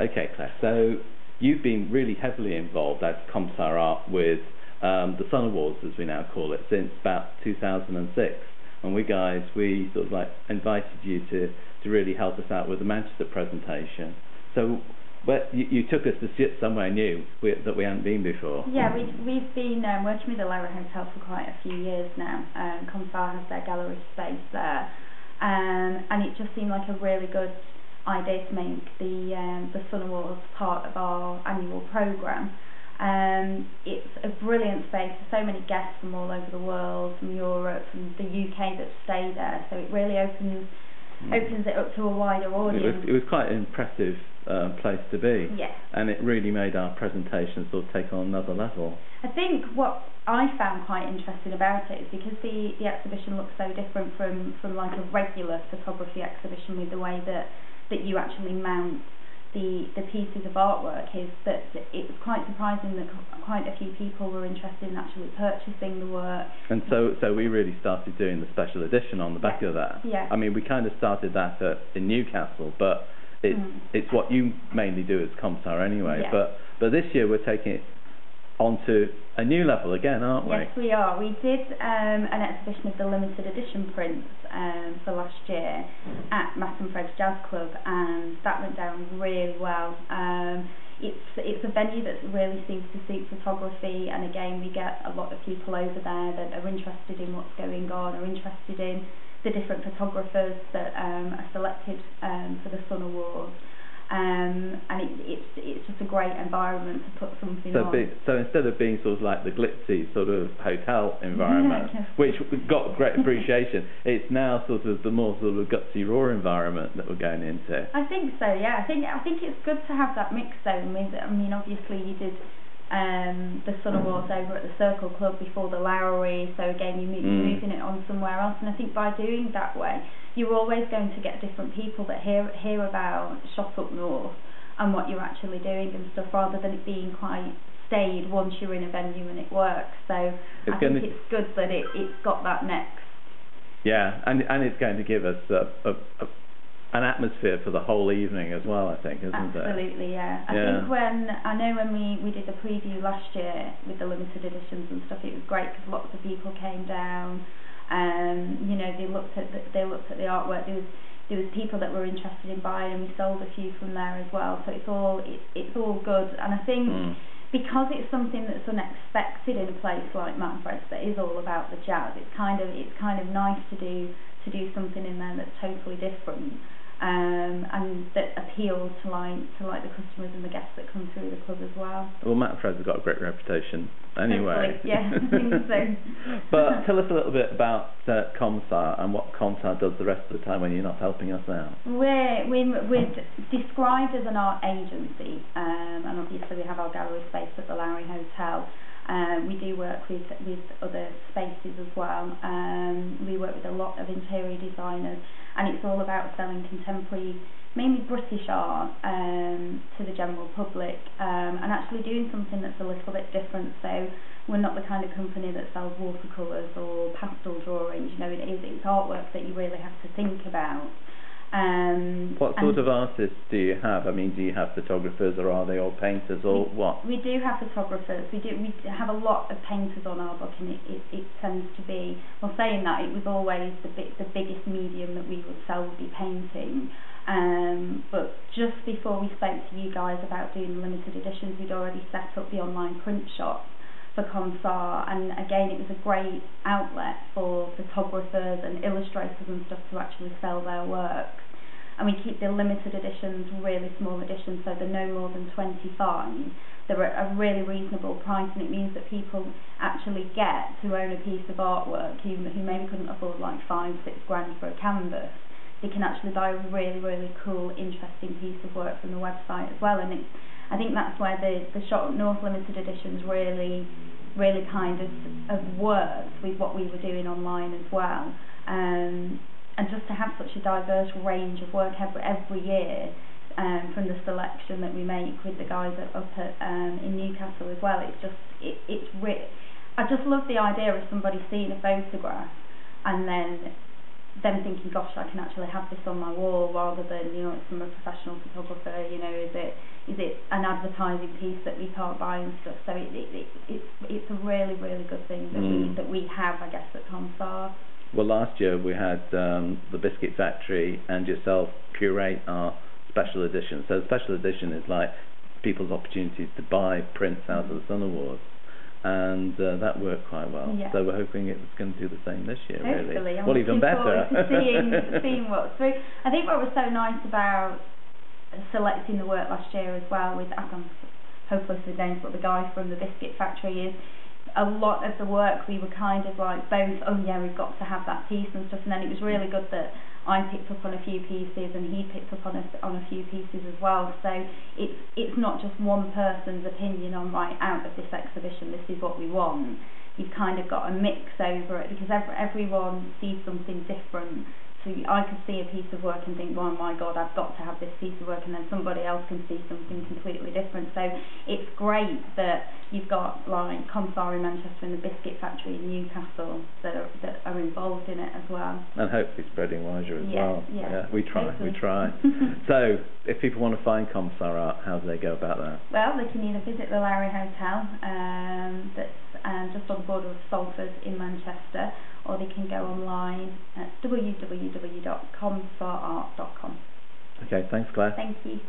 Okay, Claire, so you've been really heavily involved as Comme Ca Art with the Sun Awards, as we now call it, since about 2006. And we sort of like invited you to really help us out with the Manchester presentation. So you took us to sit somewhere new that we hadn't been before. Yeah, we've been working with the Lowry Hotel for quite a few years now. Comme Ca has their gallery space there, and it just seemed like a really good idea to make the Sun Awards part of our annual programme. It's a brilliant space. There's so many guests from all over the world, from Europe, from the UK that stay there. So it really opens it up to a wider audience. It was quite an impressive place to be. Yes. And it really made our presentation sort of take on another level. I think what I found quite interesting about it is because the exhibition looks so different from like a regular photography exhibition, with the way that you actually mount the pieces of artwork, is that it was quite surprising that quite a few people were interested in actually purchasing the work. And so we really started doing the special edition on the back of that. Yeah. I mean, we kind of started that in Newcastle, but it's what you mainly do as Comme Ca anyway. Yeah. But this year we're taking it onto a new level again, aren't we? Yes, we are. We did an exhibition of the limited edition prints for last year at Fred's Jazz Club, and that went down really well. It's a venue that really seems to suit photography, and again we get a lot of people over there that are interested in what's going on, are interested in the different photographers that are selected for the Sun Awards. And it's just a great environment to put something on. So instead of being sort of like the glitzy sort of hotel environment, which got great appreciation, it's now sort of the more sort of gutsy, raw environment that we're going into. I think so, yeah. I think it's good to have that mix zone. I mean, obviously you did the Sun Awards over at the Circle Club before the Lowry, so again you're moving it on somewhere else, and I think by doing that way you're always going to get different people that hear about Shop Up North and what you're actually doing and stuff, rather than it being quite staid once you're in a venue and it works. So I think it's good that it's got that next. Yeah, and it's going to give us an atmosphere for the whole evening as well, I think, isn't it? Absolutely, yeah. I think when we did the preview last year with the limited editions and stuff, it was great because lots of people came down. You know, they looked at the artwork. There was people that were interested in buying, and we sold a few from there as well. So it's all good. And I think because it's something that's unexpected in a place like Fred's that is all about the jazz, it's kind of nice to do something in there that's totally different. And that appeals to like the customers and the guests that come through the club as well. Well, Fred's have got a great reputation anyway. Hopefully, yeah, I think so. But tell us a little bit about Comme Ca and what Comme Ca does the rest of the time when you're not helping us out. We're described as an art agency, and obviously we have our gallery space at the Lowry Hotel. We do work with other spaces as well. We work with a lot of interior designers, and it's all about selling contemporary, mainly British art to the general public, and actually doing something that's a little bit different. So we're not the kind of company that sells watercolours or pastel drawings. You know, it's artwork that you really have to think about. What sort of artists do you have? I mean, do you have photographers, or are they all painters, or what? We do have photographers. We have a lot of painters on our book, and it tends to be, well, saying that, it was always the biggest medium that we would sell would be painting. But just before we spoke to you guys about doing the limited editions, we'd already set up the online print shop for Comme Ca, and again it was a great outlet for photographers and illustrators and stuff to actually sell their works. And we keep the limited editions really small editions, so they're no more than 25. They're at a really reasonable price, and it means that people actually get to own a piece of artwork who maybe couldn't afford like 5-6 grand for a canvas. They can actually buy a really, really cool, interesting piece of work from the website as well. And I think that's where the Shop Up North limited editions really kind of worked with what we were doing online as well. And just to have such a diverse range of work every year, from the selection that we make with the guys up at in Newcastle as well, I just love the idea of somebody seeing a photograph and then them thinking, gosh, I can actually have this on my wall, rather than, you know, it's from a professional photographer, you know, is it it an advertising piece that we can't buy and stuff. So it's a really, really good thing that we have, I guess, at Comme Ca Art. Well, last year we had the Biscuit Factory and yourself curate our special edition. So the special edition is like people's opportunities to buy prints out of the Sun Awards, and that worked quite well. Yeah. So we're hoping it's going to do the same this year. Hopefully. Really. I'm well, even better. seeing what's through. I think what was so nice about selecting the work last year as well with, I'm hopeless with names, but the guy from the Biscuit Factory, is a lot of the work we were kind of like both, oh yeah, we've got to have that piece and stuff, and then it was really good that I picked up on a few pieces and he picked up on a few pieces as well. So it's not just one person's opinion on, right, out of this exhibition this is what we want. You've kind of got a mix over it, because everyone sees something different. So I could see a piece of work and think, oh my God, I've got to have this piece of work, and then somebody else can see something completely different. So it's great that you've got like Comme Ca Art in Manchester and the Biscuit Factory in Newcastle that are involved in it as well. And hopefully spreading wider as well. Yeah, we try. So if people want to find Comme Ca Art, how do they go about that? Well, they can either visit the Lowry Hotel, that's just on the border of Salford in Manchester, or they can go online at www.comcaart.com. Okay, thanks Claire. Thank you.